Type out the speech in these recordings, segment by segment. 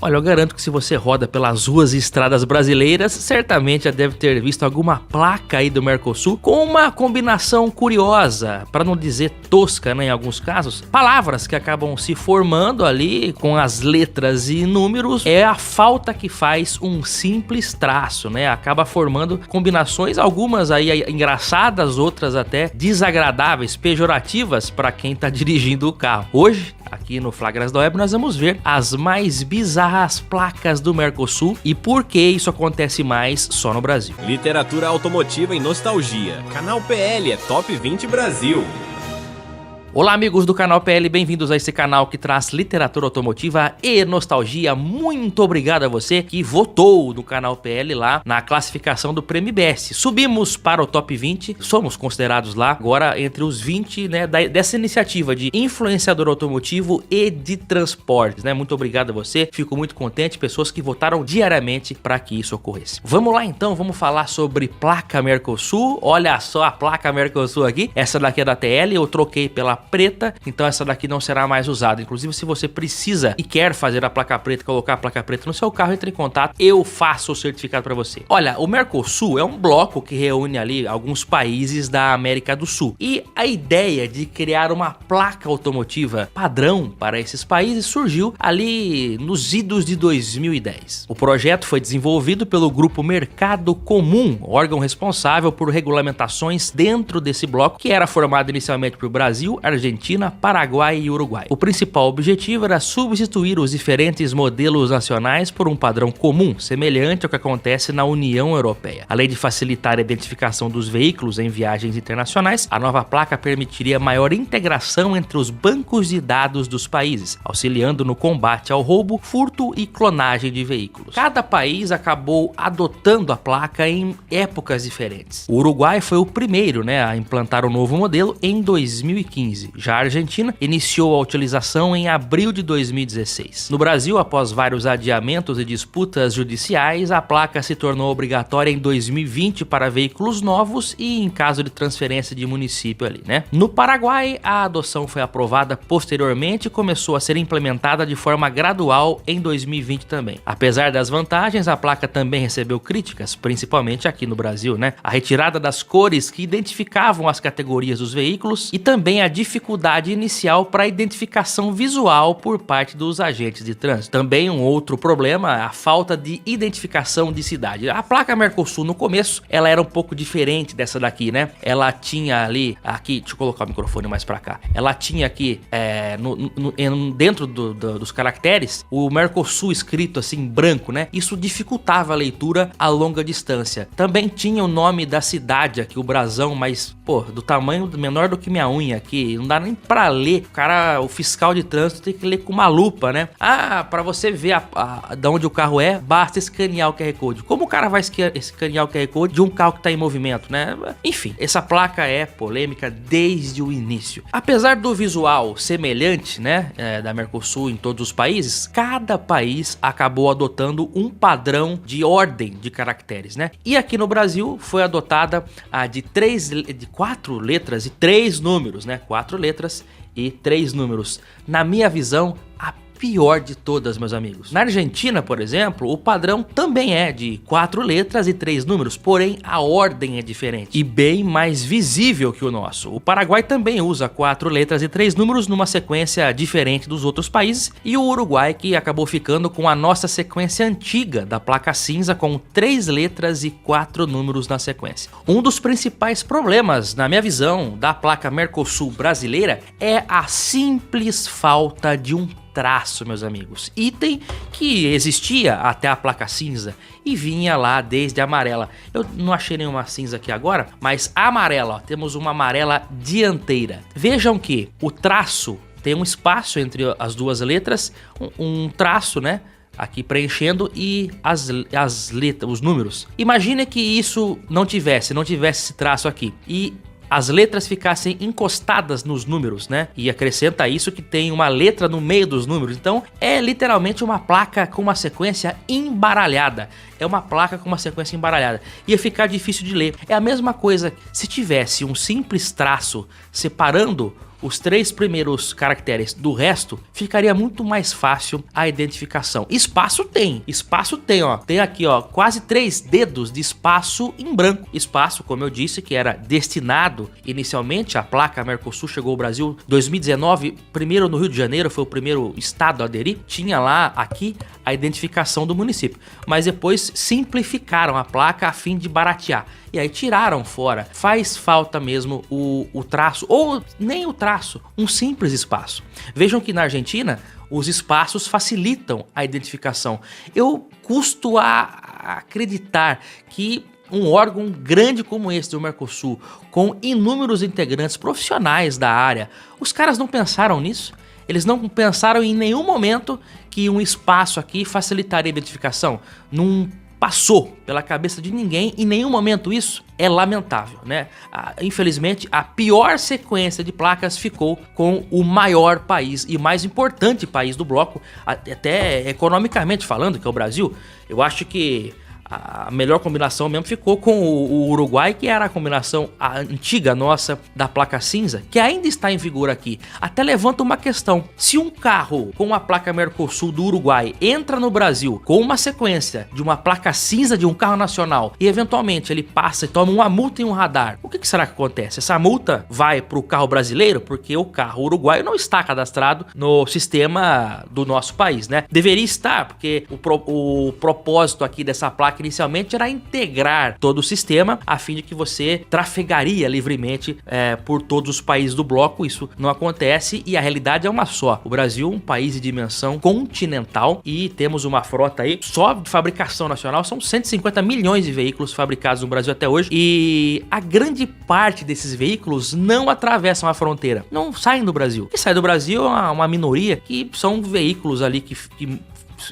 Olha, eu garanto que se você roda pelas ruas e estradas brasileiras, certamente já deve ter visto alguma placa aí do Mercosul com uma combinação curiosa, para não dizer tosca, né, em alguns casos. Palavras que acabam se formando ali com as letras e números, é a falta que faz um simples traço, né? Acaba formando combinações, algumas aí engraçadas, outras até desagradáveis, pejorativas para quem tá dirigindo o carro. Hoje, aqui no Flagras da Web, nós vamos ver as mais bizarras placas do Mercosul e por que isso acontece mais só no Brasil. Literatura automotiva e nostalgia. Canal PL é Top 20 Brasil. Olá amigos do canal PL, bem-vindos a esse canal que traz literatura automotiva e nostalgia. Muito obrigado a você que votou no canal PL lá na classificação do Prêmio IBS. Subimos para o top 20, somos considerados lá agora entre os 20, né, dessa iniciativa de influenciador automotivo e de transportes, né? Muito obrigado a você, fico muito contente, pessoas que votaram diariamente para que isso ocorresse. Vamos lá então, vamos falar sobre placa Mercosul. Olha só a placa Mercosul aqui, essa daqui é da TL, eu troquei pela preta, então essa daqui não será mais usada. Inclusive, se você precisa e quer fazer a placa preta, colocar a placa preta no seu carro, entre em contato, eu faço o certificado para você. Olha, o Mercosul é um bloco que reúne ali alguns países da América do Sul, e a ideia de criar uma placa automotiva padrão para esses países surgiu ali nos idos de 2010. O projeto foi desenvolvido pelo grupo Mercado Comum, órgão responsável por regulamentações dentro desse bloco, que era formado inicialmente por Brasil, Argentina, Paraguai e Uruguai. O principal objetivo era substituir os diferentes modelos nacionais por um padrão comum, semelhante ao que acontece na União Europeia. Além de facilitar a identificação dos veículos em viagens internacionais, a nova placa permitiria maior integração entre os bancos de dados dos países, auxiliando no combate ao roubo, furto e clonagem de veículos. Cada país acabou adotando a placa em épocas diferentes. O Uruguai foi o primeiro, né, a implantar o novo modelo em 2015. Já a Argentina iniciou a utilização em abril de 2016. No Brasil, após vários adiamentos e disputas judiciais, a placa se tornou obrigatória em 2020 para veículos novos e em caso de transferência de município ali, né? No Paraguai, a adoção foi aprovada posteriormente e começou a ser implementada de forma gradual em 2020 também. Apesar das vantagens, a placa também recebeu críticas, principalmente aqui no Brasil, né? A retirada das cores que identificavam as categorias dos veículos e também a dificuldade inicial para a identificação visual por parte dos agentes de trânsito. Também um outro problema, a falta de identificação de cidade. A placa Mercosul no começo, ela era um pouco diferente dessa daqui, né? Ela tinha ali, aqui, deixa eu colocar o microfone mais para cá. Ela tinha aqui, dentro dos caracteres, o Mercosul escrito assim, branco, né? Isso dificultava a leitura a longa distância. Também tinha o nome da cidade aqui, o brasão, mas, pô, do tamanho menor do que minha unha aqui, não dá nem pra ler. O fiscal de trânsito tem que ler com uma lupa, né? Ah, pra você ver de onde o carro é, basta escanear o QR Code. Como o cara vai escanear o QR Code de um carro que tá em movimento, né? Enfim, essa placa é polêmica desde o início. Apesar do visual semelhante, né, da Mercosul em todos os países, cada país acabou adotando um padrão de ordem de caracteres, né? E aqui no Brasil foi adotada a de 4 letras e 3 números, né? 4 letras e 3 números. Na minha visão, a pior de todas, meus amigos. Na Argentina, por exemplo, o padrão também é de 4 letras e 3 números, porém a ordem é diferente e bem mais visível que o nosso. O Paraguai também usa 4 letras e 3 números numa sequência diferente dos outros países, e o Uruguai, que acabou ficando com a nossa sequência antiga da placa cinza com 3 letras e 4 números na sequência. Um dos principais problemas, na minha visão, da placa Mercosul brasileira é a simples falta de um traço, meus amigos. Item que existia até a placa cinza e vinha lá desde a amarela. Eu não achei nenhuma cinza aqui agora, mas a amarela, ó, temos uma amarela dianteira. Vejam que o traço tem um espaço entre as duas letras, um traço, né? Aqui preenchendo, e as letras, os números. Imagine que isso não tivesse esse traço aqui e as letras ficassem encostadas nos números, né? E acrescenta isso que tem uma letra no meio dos números. Então é literalmente uma placa com uma sequência embaralhada. É uma placa com uma sequência embaralhada. Ia ficar difícil de ler. É a mesma coisa se tivesse um simples traço separando os 3 primeiros caracteres do resto, ficaria muito mais fácil a identificação. Espaço tem, ó. Tem aqui, ó, quase 3 dedos de espaço em branco. Espaço, como eu disse, que era destinado inicialmente, a placa Mercosul chegou ao Brasil em 2019, primeiro no Rio de Janeiro, foi o primeiro estado a aderir. Tinha lá, aqui, a identificação do município, mas depois simplificaram a placa a fim de baratear. E aí tiraram fora. Faz falta mesmo o traço, ou nem o traço, um simples espaço. Vejam que na Argentina os espaços facilitam a identificação. Eu custo a acreditar que um órgão grande como esse do Mercosul, com inúmeros integrantes profissionais da área, os caras não pensaram nisso? Eles não pensaram em nenhum momento que um espaço aqui facilitaria a identificação? Não passou pela cabeça de ninguém em nenhum momento isso. É lamentável, né? Infelizmente, a pior sequência de placas ficou com o maior país e mais importante país do bloco, até economicamente falando, que é o Brasil. Eu acho que a melhor combinação mesmo ficou com o Uruguai, que era a combinação antiga nossa da placa cinza, que ainda está em vigor aqui. Até levanta uma questão: se um carro com a placa Mercosul do Uruguai entra no Brasil com uma sequência de uma placa cinza de um carro nacional e eventualmente ele passa e toma uma multa em um radar, o que será que acontece? Essa multa vai para o carro brasileiro, porque o carro uruguaio não está cadastrado no sistema do nosso país, né? Deveria estar, porque o propósito aqui dessa placa inicialmente era integrar todo o sistema a fim de que você trafegaria livremente por todos os países do bloco. Isso não acontece e a realidade é uma só. O Brasil é um país de dimensão continental e temos uma frota aí só de fabricação nacional, são 150 milhões de veículos fabricados no Brasil até hoje, e a grande parte desses veículos não atravessam a fronteira, não saem do Brasil. O que sai do Brasil é uma minoria, que são veículos ali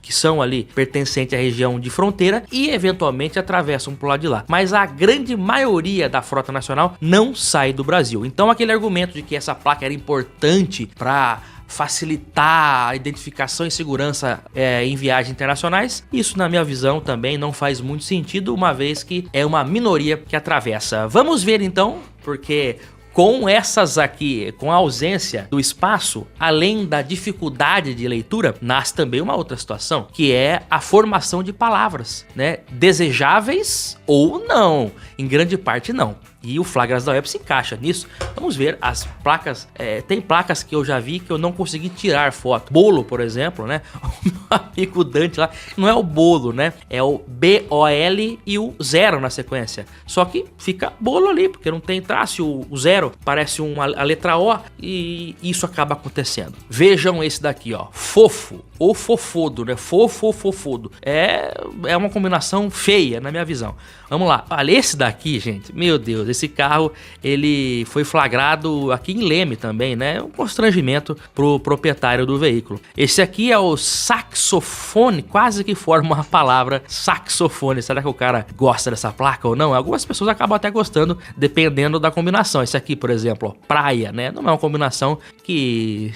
que são ali pertencentes à região de fronteira e eventualmente atravessam pro lado de lá. Mas a grande maioria da frota nacional não sai do Brasil. Então aquele argumento de que essa placa era importante para facilitar a identificação e segurança em viagens internacionais, isso na minha visão também não faz muito sentido, uma vez que é uma minoria que atravessa. Vamos ver então, porque com essas aqui, com a ausência do espaço, além da dificuldade de leitura, nasce também uma outra situação, que é a formação de palavras, né? Desejáveis ou não, em grande parte não. E o Flagras da Web se encaixa nisso. Vamos ver as placas. Tem placas que eu já vi que eu não consegui tirar foto. Bolo, por exemplo, né? O meu amigo Dante lá, não é o bolo, né? É o B-O-L e o 0 na sequência. Só que fica bolo ali, porque não tem traço. O 0 parece a letra O e isso acaba acontecendo. Vejam esse daqui, ó. Fofo ou fofodo, né? Fofo ou fofodo. É uma combinação feia, na minha visão. Vamos lá. Olha, esse daqui, gente, meu Deus, esse carro, ele foi flagrado aqui em Leme também, né? Um constrangimento pro proprietário do veículo. Esse aqui é o saxofone, quase que forma uma palavra saxofone. Será que o cara gosta dessa placa ou não? Algumas pessoas acabam até gostando, dependendo da combinação. Esse aqui, por exemplo, ó, praia, né? Não é uma combinação que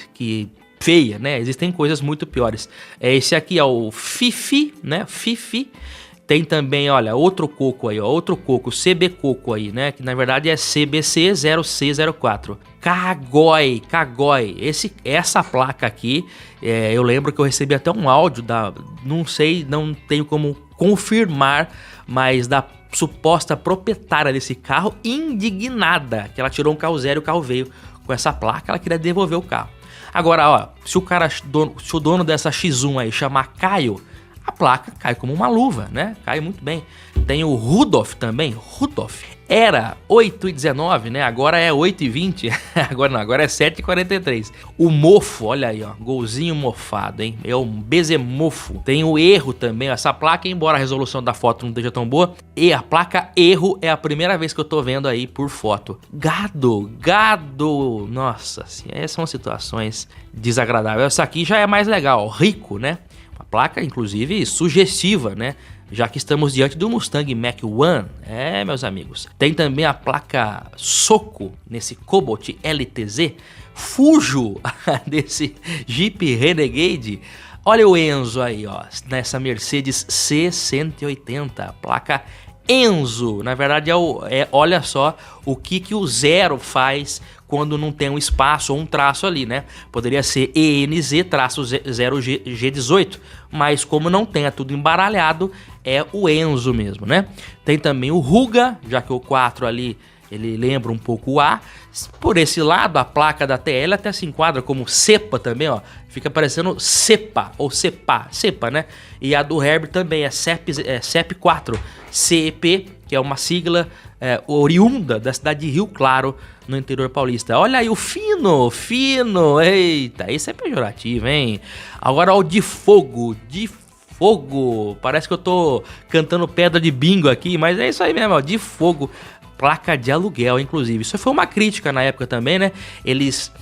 feia, né? Existem coisas muito piores. Esse aqui é o Fifi, né? Fifi. Tem também, olha, outro coco aí, ó, outro coco, CB Coco aí, né? Que na verdade é CBC0C04. Cagói. Essa placa aqui, eu lembro que eu recebi até um áudio não sei, não tenho como confirmar, mas da suposta proprietária desse carro, indignada, que ela tirou um carro zero e o carro veio com essa placa, ela queria devolver o carro. Agora, ó, se o dono dessa X1 aí chamar Caio, a placa cai como uma luva, né? Cai muito bem. Tem o Rudolf também. Rudolf. Era 8h19, né? Agora é 8h20. Agora não, agora é 7h43. O mofo, olha aí, ó. Golzinho mofado, hein? É um bezemofo. Tem o erro também. Essa placa, embora a resolução da foto não esteja tão boa, e a placa erro é a primeira vez que eu tô vendo aí por foto. Gado. Nossa, assim, essas são situações desagradáveis. Essa aqui já é mais legal, ó. Rico, né? Uma placa, inclusive, sugestiva, né? Já que estamos diante do Mustang Mach-1. Meus amigos. Tem também a placa Soco, nesse Cobalt LTZ. Fujo, desse Jeep Renegade. Olha o Enzo aí, ó. Nessa Mercedes C180. Placa Enzo. Na verdade, olha só o que o Zero faz quando não tem um espaço ou um traço ali, né? Poderia ser ENZ-0G18, mas como não tem, é tudo embaralhado, é o Enzo mesmo, né? Tem também o Ruga, já que o 4 ali ele lembra um pouco o A. Por esse lado, a placa da TL até se enquadra como cepa também, ó. Fica parecendo cepa ou cepa, né? E a do Herbert também é CEP4, CEP, que é uma sigla oriunda da cidade de Rio Claro, no interior paulista. Olha aí o fino, eita, isso é pejorativo, hein? Agora ó, o de fogo, parece que eu tô cantando pedra de bingo aqui, mas é isso aí mesmo, ó, de fogo. Placa de aluguel, inclusive. Isso foi uma crítica na época também, né? Eles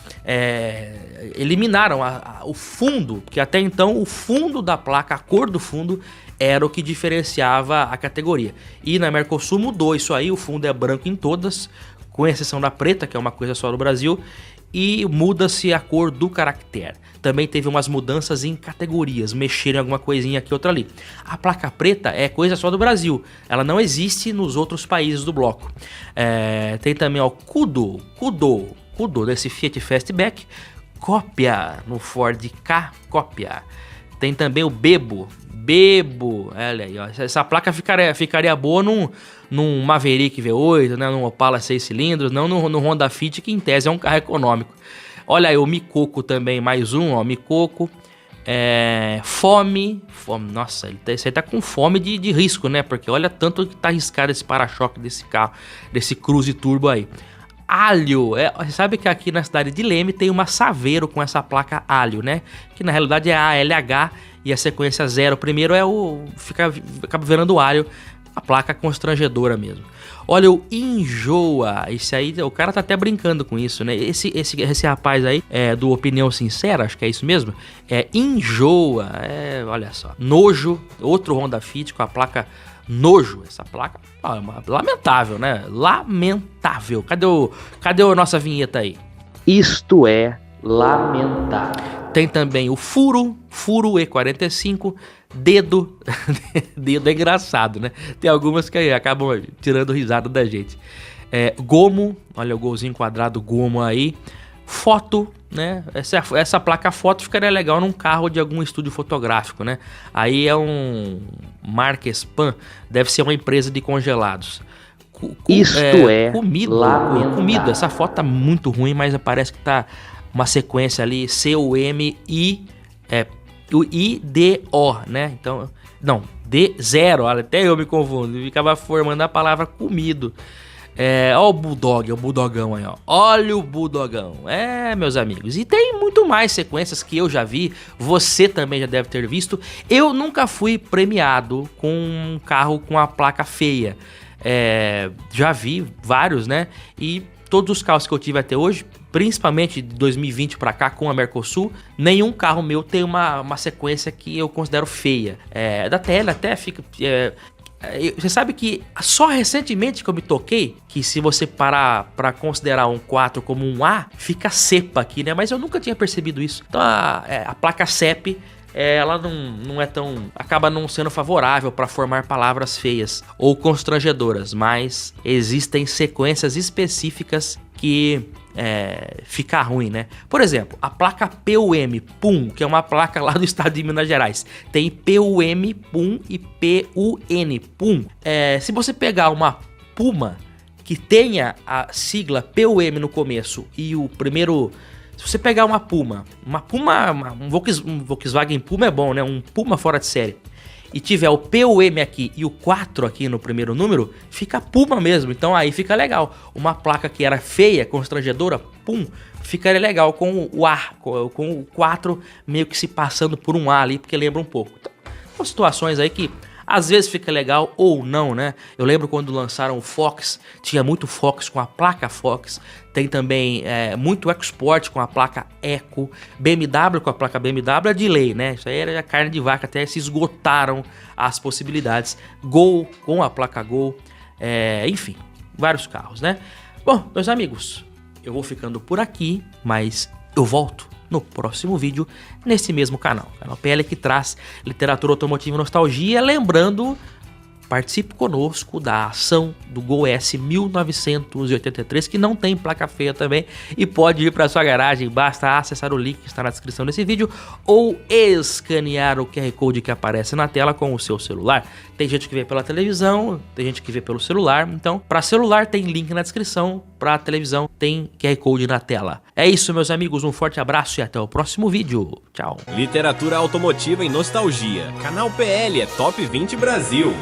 eliminaram o fundo, porque até então o fundo da placa, a cor do fundo, era o que diferenciava a categoria. E na Mercosul mudou isso aí, o fundo é branco em todas, com exceção da preta, que é uma coisa só do Brasil, e muda-se a cor do caractere. Também teve umas mudanças em categorias, mexeram em alguma coisinha aqui, outra ali. A placa preta é coisa só do Brasil, ela não existe nos outros países do bloco. Tem também o Kudo desse Fiat Fastback, cópia no Ford K, cópia. Tem também o Bebo, olha aí, ó. Essa placa ficaria boa num Maverick V8, né, num Opala 6 cilindros, não no Honda Fit, que em tese é um carro econômico. Olha aí o Micoco também, mais um, ó, Micoco. Fome, nossa, esse aí tá com fome de risco, né, porque olha tanto que tá arriscado esse para-choque desse carro, desse Cruze Turbo aí. Alho, você sabe que aqui na cidade de Leme tem uma Saveiro com essa placa Alho, né, que na realidade é ALH e a sequência 0, primeiro acaba virando o Alho, a placa constrangedora mesmo. Olha o Enjoa, esse aí, o cara tá até brincando com isso, né? Esse rapaz aí, do Opinião Sincera, acho que é isso mesmo, Enjoa, olha só. Nojo, outro Honda Fit com a placa Nojo, essa placa, lamentável, né? Lamentável. Cadê a nossa vinheta aí? Isto é lamentável. Tem também o Furo E45, Dedo, Dedo é engraçado, né? Tem algumas que acabam tirando risada da gente. Gomo, olha o golzinho quadrado Gomo aí. Foto, né? Essa placa foto ficaria legal num carro de algum estúdio fotográfico, né? Aí é um Marquespan, deve ser uma empresa de congelados. Comida, essa foto tá muito ruim, mas parece que tá uma sequência ali, C-U-M-I-D-O, né? Então, não, D0, olha, até eu me confundo, ficava formando a palavra comido. Olha o Bulldog, o Bulldogão aí, ó. Olha o Bulldogão. Meus amigos. E tem muito mais sequências que eu já vi. Você também já deve ter visto. Eu nunca fui premiado com um carro com a placa feia. Já vi vários, né? E todos os carros que eu tive até hoje, principalmente de 2020 pra cá com a Mercosul, nenhum carro meu tem uma sequência que eu considero feia. Da TL até fica... Você sabe que só recentemente que eu me toquei que se você parar pra considerar um 4 como um A, fica cepa aqui, né? Mas eu nunca tinha percebido isso. Então a placa CEP, ela não é tão... acaba não sendo favorável para formar palavras feias ou constrangedoras, mas existem sequências específicas que fica ruim, né? Por exemplo, a placa PUM, PUM, que é uma placa lá do estado de Minas Gerais, tem PUM, PUM e PUN, PUM. Se você pegar uma Puma que tenha a sigla PUM no começo e o primeiro... Se você pegar uma Puma, um Volkswagen Puma é bom, né? Um Puma fora de série. E tiver o PUM aqui e o 4 aqui no primeiro número, fica Puma mesmo. Então aí fica legal. Uma placa que era feia, constrangedora, pum, ficaria legal com o A, com o 4 meio que se passando por um A ali, porque lembra um pouco. Então, são situações aí que às vezes fica legal ou não, né? Eu lembro quando lançaram o Fox, tinha muito Fox com a placa Fox. Tem também muito EcoSport com a placa Eco. BMW com a placa BMW é de lei, né? Isso aí era carne de vaca, até se esgotaram as possibilidades. Gol com a placa Gol. Enfim, vários carros, né? Bom, meus amigos, eu vou ficando por aqui, mas eu volto no próximo vídeo, nesse mesmo canal. Canal PL que traz literatura automotiva e nostalgia, lembrando participe conosco da ação do Gol S 1983, que não tem placa feia também, e pode ir para sua garagem. Basta acessar o link que está na descrição desse vídeo ou escanear o QR Code que aparece na tela com o seu celular. Tem gente que vê pela televisão, tem gente que vê pelo celular, então para celular tem link na descrição, para televisão tem QR Code na tela. É isso, meus amigos, um forte abraço e até o próximo vídeo. Tchau. Literatura automotiva e nostalgia. Canal PL é Top 20 Brasil.